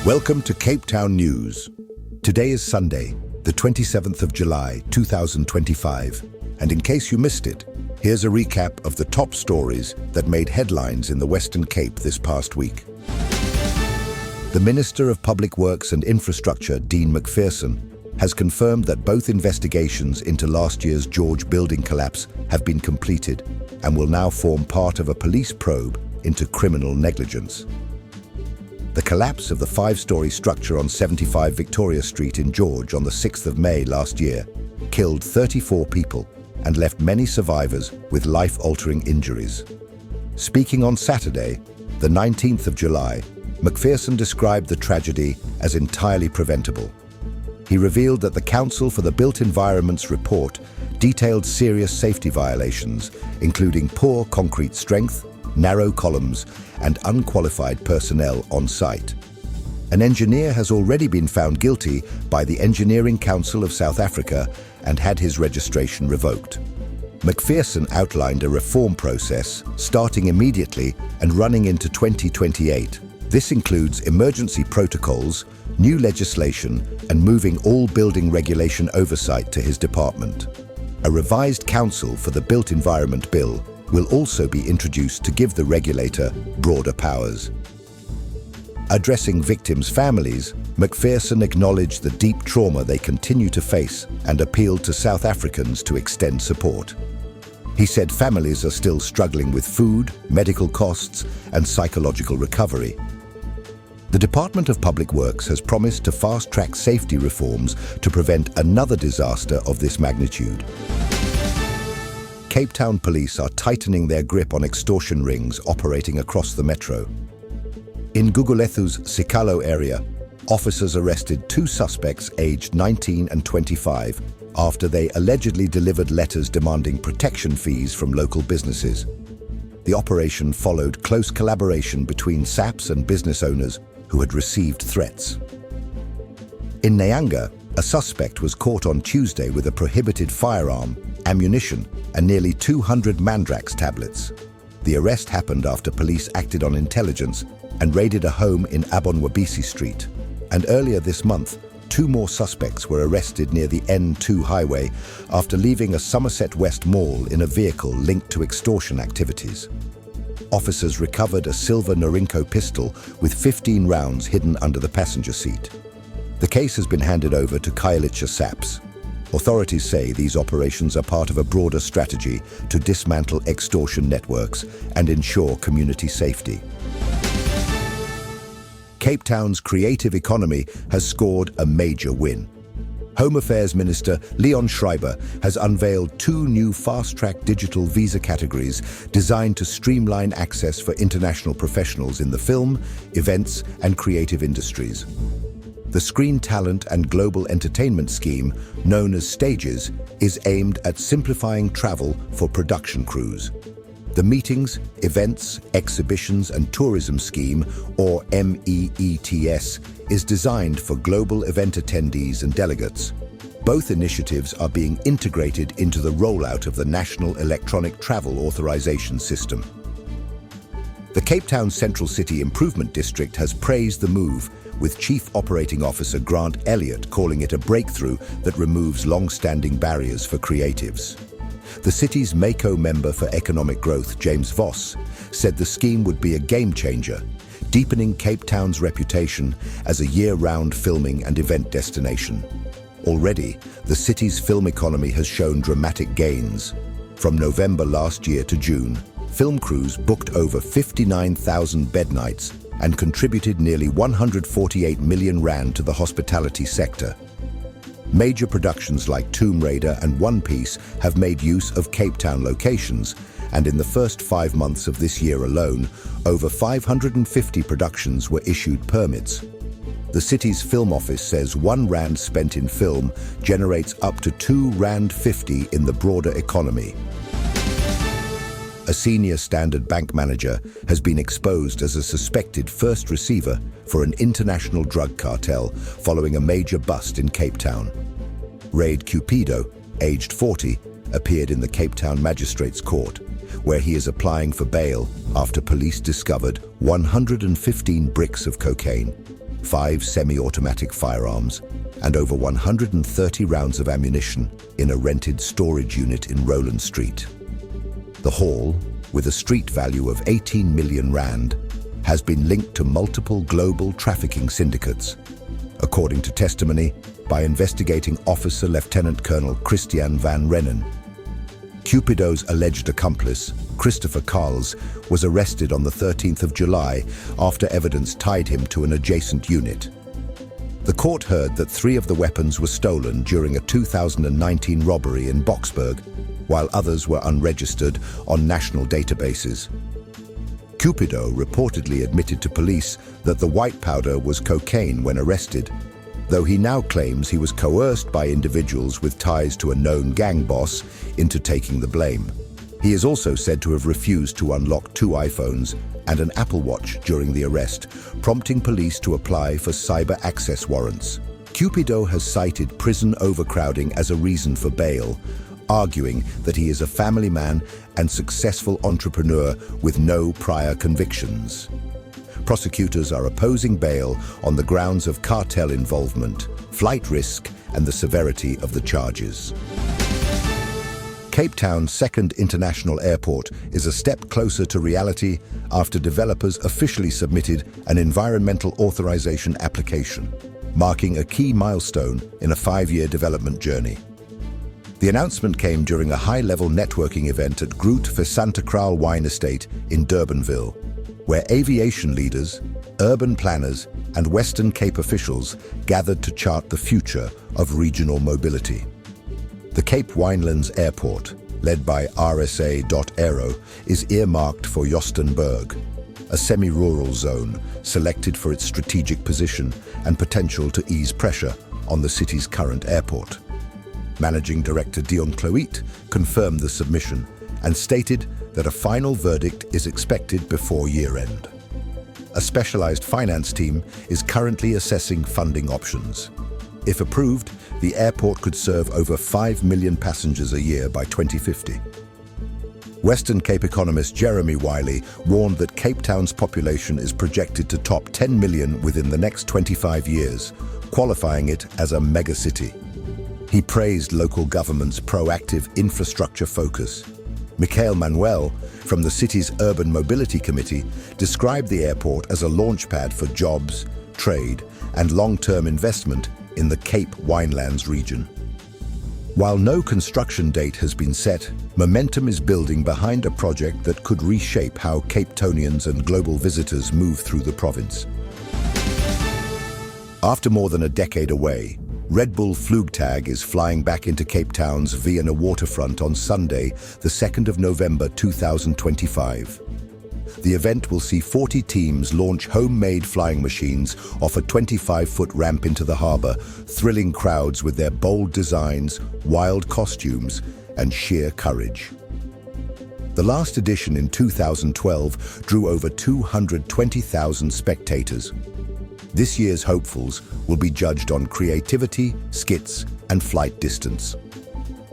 Welcome to Cape Town News. Today is Sunday, the 27th of July, 2025, and in case you missed it, here's a recap of the top stories that made headlines in the Western Cape this past week. The Minister of Public Works and Infrastructure, Dean Macpherson, has confirmed that both investigations into last year's George building collapse have been completed and will now form part of a police probe into criminal negligence. The collapse of the five-story structure on 75 Victoria Street in George on the 6th of May last year killed 34 people and left many survivors with life-altering injuries. Speaking on Saturday, the 19th of July, Macpherson described the tragedy as entirely preventable. He revealed that the Council for the Built Environment's report detailed serious safety violations, including poor concrete strength, narrow columns, and unqualified personnel on site. An engineer has already been found guilty by the Engineering Council of South Africa and had his registration revoked. Macpherson outlined a reform process starting immediately and running into 2028. This includes emergency protocols, new legislation, and moving all building regulation oversight to his department. A revised Council for the Built Environment Bill will also be introduced to give the regulator broader powers. Addressing victims' families, Macpherson acknowledged the deep trauma they continue to face and appealed to South Africans to extend support. He said families are still struggling with food, medical costs, and psychological recovery. The Department of Public Works has promised to fast-track safety reforms to prevent another disaster of this magnitude. Cape Town police are tightening their grip on extortion rings operating across the metro. In Gugulethu's Sikalo area, officers arrested two suspects aged 19 and 25 after they allegedly delivered letters demanding protection fees from local businesses. The operation followed close collaboration between SAPs and business owners who had received threats. In Nyanga, a suspect was caught on Tuesday with a prohibited firearm, ammunition, and nearly 200 Mandrax tablets. The arrest happened after police acted on intelligence and raided a home in Abonwabisi Street. And earlier this month, two more suspects were arrested near the N2 highway after leaving a Somerset West mall in a vehicle linked to extortion activities. Officers recovered a silver Norinco pistol with 15 rounds hidden under the passenger seat. The case has been handed over to Khayelitsha SAPs. Authorities say these operations are part of a broader strategy to dismantle extortion networks and ensure community safety. Cape Town's creative economy has scored a major win. Home Affairs Minister Leon Schreiber has unveiled two new fast-track digital visa categories designed to streamline access for international professionals in the film, events, and creative industries. The Screen Talent and Global Entertainment Scheme, known as STAGES, is aimed at simplifying travel for production crews. The Meetings, Events, Exhibitions and Tourism Scheme, or MEETS, is designed for global event attendees and delegates. Both initiatives are being integrated into the rollout of the National Electronic Travel Authorization System. The Cape Town Central City Improvement District has praised the move, with Chief Operating Officer Grant Elliott calling it a breakthrough that removes long-standing barriers for creatives. The city's MACO member for economic growth, James Voss, said the scheme would be a game-changer, deepening Cape Town's reputation as a year-round filming and event destination. Already, the city's film economy has shown dramatic gains. From November last year to June, film crews booked over 59,000 bed nights and contributed nearly 148 million rand to the hospitality sector. Major productions like Tomb Raider and One Piece have made use of Cape Town locations, and in the first 5 months of this year alone, over 550 productions were issued permits. The city's film office says R1 spent in film generates up to R2.50 in the broader economy. A senior Standard Bank manager has been exposed as a suspected first receiver for an international drug cartel following a major bust in Cape Town. Raid Cupido, aged 40, appeared in the Cape Town Magistrates Court, where he is applying for bail after police discovered 115 bricks of cocaine. 5 semi-automatic firearms, and over 130 rounds of ammunition in a rented storage unit in Roland Street. The haul, with a street value of 18 million rand, has been linked to multiple global trafficking syndicates, according to testimony by investigating Officer Lieutenant Colonel Christian van Rennen. Cupido's alleged accomplice, Christopher Carls, was arrested on the 13th of July after evidence tied him to an adjacent unit. The court heard that 3 of the weapons were stolen during a 2019 robbery in Boksburg, while others were unregistered on national databases. Cupido reportedly admitted to police that the white powder was cocaine when arrested, though he now claims he was coerced by individuals with ties to a known gang boss into taking the blame. He is also said to have refused to unlock 2 iPhones and an Apple Watch during the arrest, prompting police to apply for cyber access warrants. Cupido has cited prison overcrowding as a reason for bail, arguing that he is a family man and successful entrepreneur with no prior convictions. Prosecutors are opposing bail on the grounds of cartel involvement, flight risk, and the severity of the charges. Cape Town's second international airport is a step closer to reality after developers officially submitted an environmental authorization application, marking a key milestone in a 5-year development journey. The announcement came during a high-level networking event at Groot for Santa Kraal Wine Estate in Durbanville, where aviation leaders, urban planners, and Western Cape officials gathered to chart the future of regional mobility. The Cape Winelands Airport, led by RSA.Aero, is earmarked for Jostenburg, a semi-rural zone selected for its strategic position and potential to ease pressure on the city's current airport. Managing Director Dion Cloete confirmed the submission and stated that a final verdict is expected before year-end. A specialized finance team is currently assessing funding options. If approved, the airport could serve over 5 million passengers a year by 2050. Western Cape economist Jeremy Wiley warned that Cape Town's population is projected to top 10 million within the next 25 years, qualifying it as a megacity. He praised local government's proactive infrastructure focus. Michael Manuel, from the city's Urban Mobility Committee, described the airport as a launchpad for jobs, trade, and long-term investment in the Cape Winelands region. While no construction date has been set, momentum is building behind a project that could reshape how Cape Townians and global visitors move through the province. After more than a decade away, Bull Flug Tag is flying back into Cape Town's Vienna Waterfront on Sunday, the 2nd of November 2025. The event will see 40 teams launch homemade flying machines off a 25-foot ramp into the harbour, thrilling crowds with their bold designs, wild costumes, and sheer courage. The last edition in 2012 drew over 220,000 spectators. This year's hopefuls will be judged on creativity, skits, and flight distance.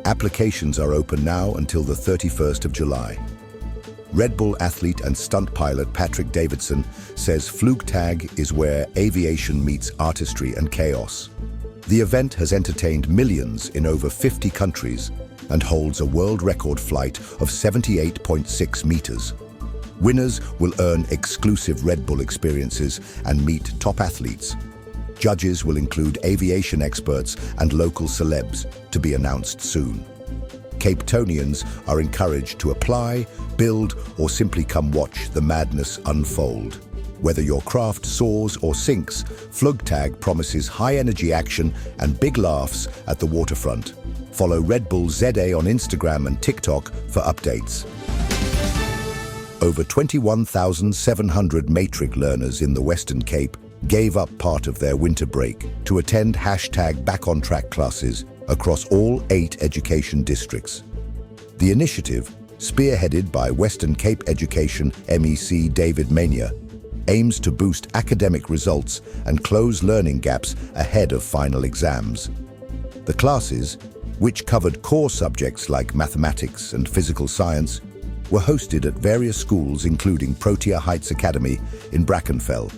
Applications are open now until the 31st of July. Red Bull athlete and stunt pilot Patrick Davidson says Flugtag is where aviation meets artistry and chaos. The event has entertained millions in over 50 countries and holds a world record flight of 78.6 meters. Winners will earn exclusive Red Bull experiences and meet top athletes. Judges will include aviation experts and local celebs, to be announced soon. Cape Townians are encouraged to apply, build, or simply come watch the madness unfold. Whether your craft soars or sinks, Flugtag promises high-energy action and big laughs at the waterfront. Follow Red Bull ZA on Instagram and TikTok for updates. Over 21,700 Matric learners in the Western Cape gave up part of their winter break to attend #BackOnTrack classes across all 8 education districts. The initiative, spearheaded by Western Cape Education MEC David Mania, aims to boost academic results and close learning gaps ahead of final exams. The classes, which covered core subjects like mathematics and physical science, were hosted at various schools including Protea Heights Academy in Brackenfell.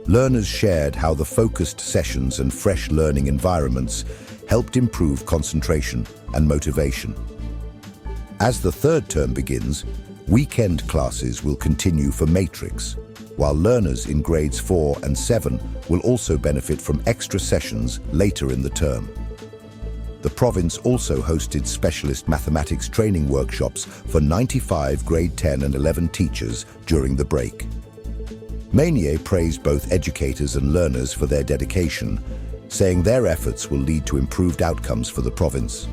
Learners shared how the focused sessions and fresh learning environments helped improve concentration and motivation. As the third term begins, weekend classes will continue for Matric, while learners in grades 4 and 7 will also benefit from extra sessions later in the term. The province also hosted specialist mathematics training workshops for 95 grade 10 and 11 teachers during the break. Meunier praised both educators and learners for their dedication, saying their efforts will lead to improved outcomes for the province.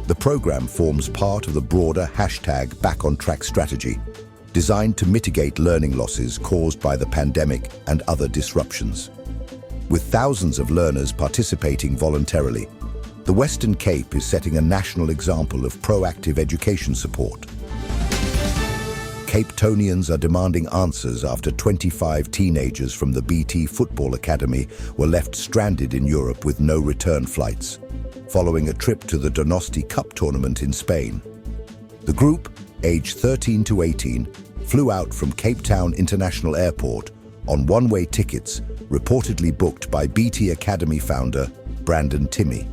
The program forms part of the broader #Back on Track strategy, designed to mitigate learning losses caused by the pandemic and other disruptions. With thousands of learners participating voluntarily, the Western Cape is setting a national example of proactive education support. Cape Townians are demanding answers after 25 teenagers from the BT Football Academy were left stranded in Europe with no return flights, following a trip to the Donosti Cup tournament in Spain. The group, aged 13 to 18, flew out from Cape Town International Airport on one-way tickets reportedly booked by BT Academy founder Brandon Timmy.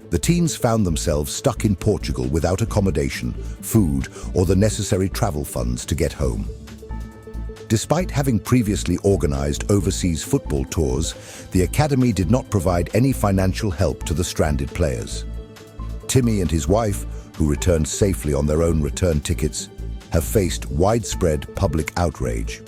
The teens found themselves stuck in Portugal without accommodation, food, or the necessary travel funds to get home. Despite having previously organized overseas football tours, the academy did not provide any financial help to the stranded players. Timmy and his wife, who returned safely on their own return tickets, have faced widespread public outrage.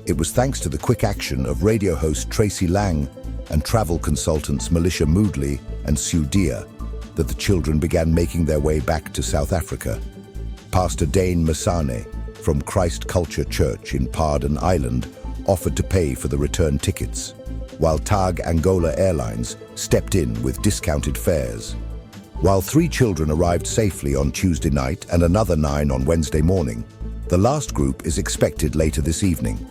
It was thanks to the quick action of radio host Tracy Lang and travel consultants Militia Moodley and Sue Deer that the children began making their way back to South Africa. Pastor Dane Masane from Christ Culture Church in Pardon Island offered to pay for the return tickets, while TAG Angola Airlines stepped in with discounted fares. While 3 children arrived safely on Tuesday night and another 9 on Wednesday morning, the last group is expected later this evening.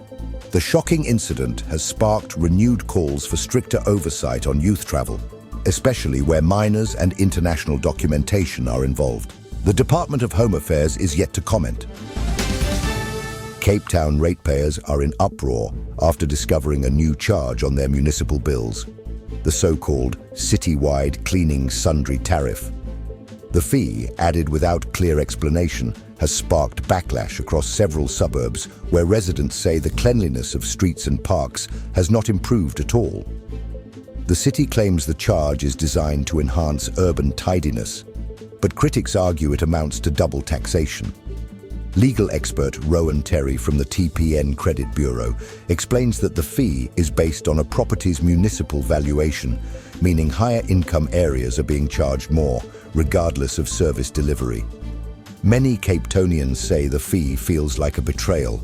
The shocking incident has sparked renewed calls for stricter oversight on youth travel, especially where minors and international documentation are involved. The Department of Home Affairs is yet to comment. Cape Town ratepayers are in uproar after discovering a new charge on their municipal bills, the so-called citywide cleaning sundry tariff. The fee, added without clear explanation, has sparked backlash across several suburbs where residents say the cleanliness of streets and parks has not improved at all. The city claims the charge is designed to enhance urban tidiness, but critics argue it amounts to double taxation. Legal expert Rowan Terry from the TPN Credit Bureau explains that the fee is based on a property's municipal valuation, meaning higher income areas are being charged more, regardless of service delivery. Many Cape Townians say the fee feels like a betrayal,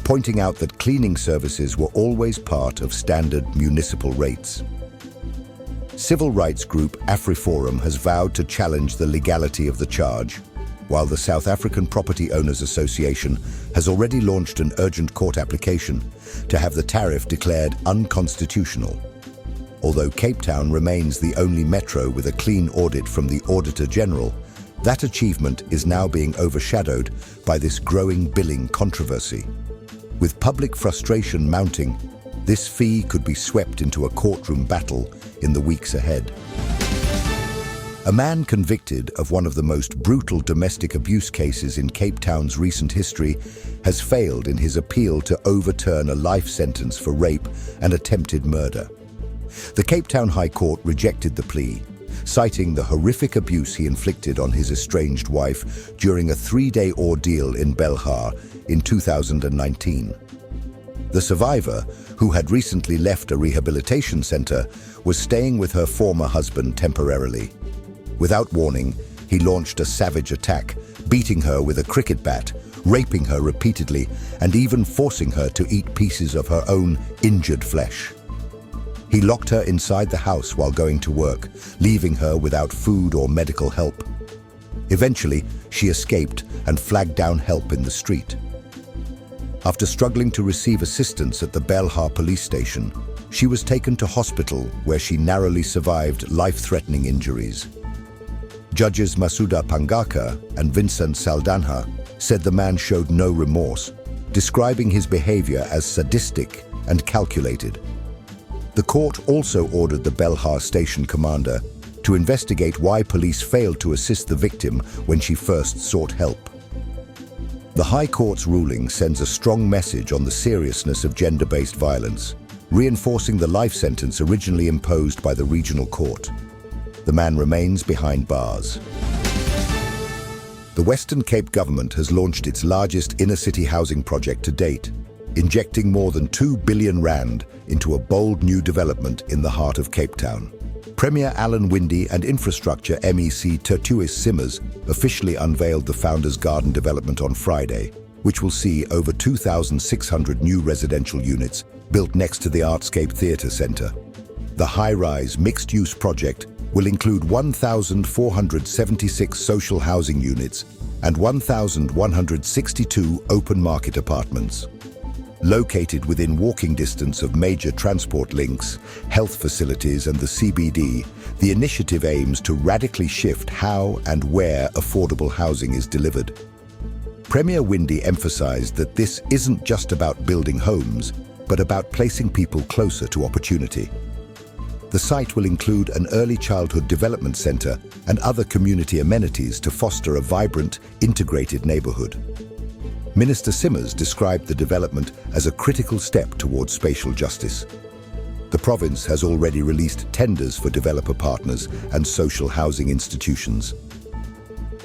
pointing out that cleaning services were always part of standard municipal rates. Civil rights group AfriForum has vowed to challenge the legality of the charge, while the South African Property Owners Association has already launched an urgent court application to have the tariff declared unconstitutional. Although Cape Town remains the only metro with a clean audit from the Auditor General, that achievement is now being overshadowed by this growing billing controversy. With public frustration mounting, this fee could be swept into a courtroom battle in the weeks ahead. A man convicted of one of the most brutal domestic abuse cases in Cape Town's recent history has failed in his appeal to overturn a life sentence for rape and attempted murder. The Cape Town High Court rejected the plea, citing the horrific abuse he inflicted on his estranged wife during a 3-day ordeal in Belhar in 2019. The survivor, who had recently left a rehabilitation center, was staying with her former husband temporarily. Without warning, he launched a savage attack, beating her with a cricket bat, raping her repeatedly, and even forcing her to eat pieces of her own injured flesh. He locked her inside the house while going to work, leaving her without food or medical help. Eventually, she escaped and flagged down help in the street. After struggling to receive assistance at the Belhar police station, she was taken to hospital where she narrowly survived life-threatening injuries. Judges Masuda Pangaka and Vincent Saldanha said the man showed no remorse, describing his behavior as sadistic and calculated. The court also ordered the Belhar station commander to investigate why police failed to assist the victim when she first sought help. The High Court's ruling sends a strong message on the seriousness of gender-based violence, reinforcing the life sentence originally imposed by the regional court. The man remains behind bars. The Western Cape government has launched its largest inner-city housing project to date, injecting more than R2 billion into a bold new development in the heart of Cape Town. Premier Alan Winde and Infrastructure MEC Tertuis Simmers officially unveiled the Founders Garden development on Friday, which will see over 2,600 new residential units built next to the Artscape Theatre Centre. The high-rise, mixed-use project will include 1,476 social housing units and 1,162 open-market apartments. Located within walking distance of major transport links, health facilities and the CBD, the initiative aims to radically shift how and where affordable housing is delivered. Premier Winde emphasized that this isn't just about building homes, but about placing people closer to opportunity. The site will include an early childhood development center and other community amenities to foster a vibrant, integrated neighborhood. Minister Simmers described the development as a critical step towards spatial justice. The province has already released tenders for developer partners and social housing institutions.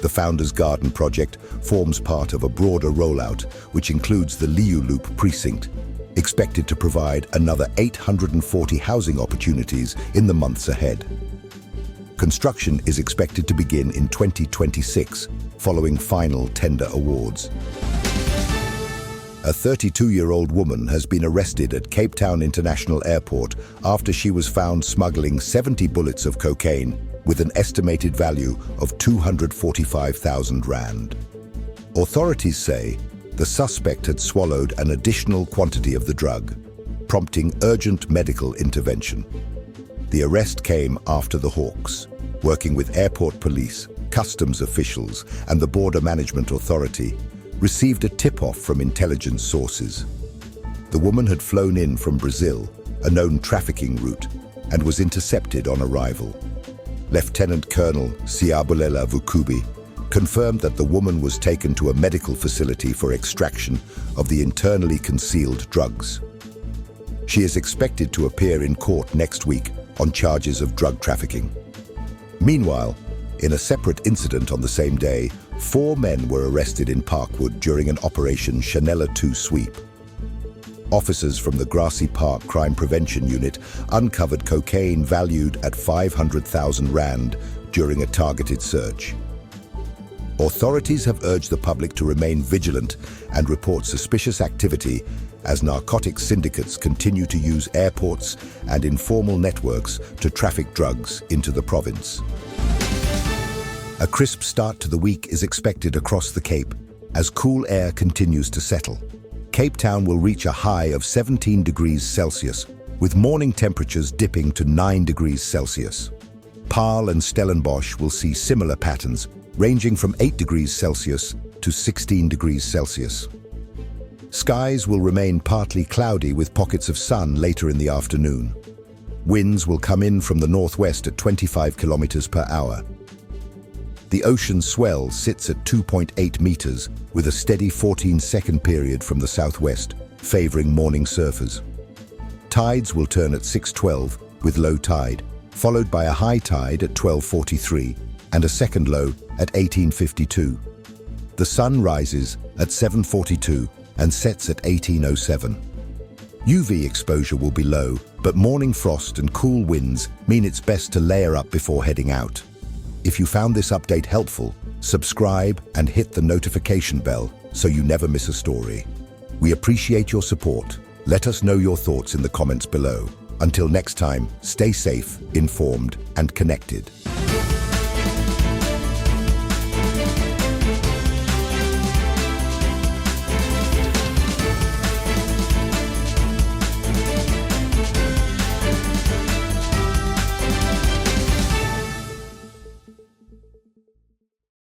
The Founders Garden project forms part of a broader rollout, which includes the Liu Loop precinct, expected to provide another 840 housing opportunities in the months ahead. Construction is expected to begin in 2026, following final tender awards. A 32-year-old woman has been arrested at Cape Town International Airport after she was found smuggling 70 bullets of cocaine with an estimated value of R245,000. Authorities say the suspect had swallowed an additional quantity of the drug, prompting urgent medical intervention. The arrest came after the Hawks, working with airport police, customs officials, and the Border Management Authority, received a tip-off from intelligence sources. The woman had flown in from Brazil, a known trafficking route, and was intercepted on arrival. Lieutenant Colonel Siyabulela Vukubi confirmed that the woman was taken to a medical facility for extraction of the internally concealed drugs. She is expected to appear in court next week on charges of drug trafficking. Meanwhile, in a separate incident on the same day, 4 men were arrested in Parkwood during an Operation Chanela 2 sweep. Officers from the Grassy Park Crime Prevention Unit uncovered cocaine valued at R500,000 during a targeted search. Authorities have urged the public to remain vigilant and report suspicious activity as narcotics syndicates continue to use airports and informal networks to traffic drugs into the province. A crisp start to the week is expected across the Cape as cool air continues to settle. Cape Town will reach a high of 17 degrees Celsius, with morning temperatures dipping to 9 degrees Celsius. Paarl and Stellenbosch will see similar patterns, ranging from 8 degrees Celsius to 16 degrees Celsius. Skies will remain partly cloudy with pockets of sun later in the afternoon. Winds will come in from the northwest at 25 kilometers per hour. The ocean swell sits at 2.8 meters with a steady 14-second period from the southwest, favoring morning surfers. Tides will turn at 6:12 with low tide, followed by a high tide at 12:43 and a second low at 18:52. The sun rises at 7:42 and sets at 18:07. UV exposure will be low, but morning frost and cool winds mean it's best to layer up before heading out. If you found this update helpful, subscribe and hit the notification bell so you never miss a story. We appreciate your support. Let us know your thoughts in the comments below. Until next time, stay safe, informed, and connected.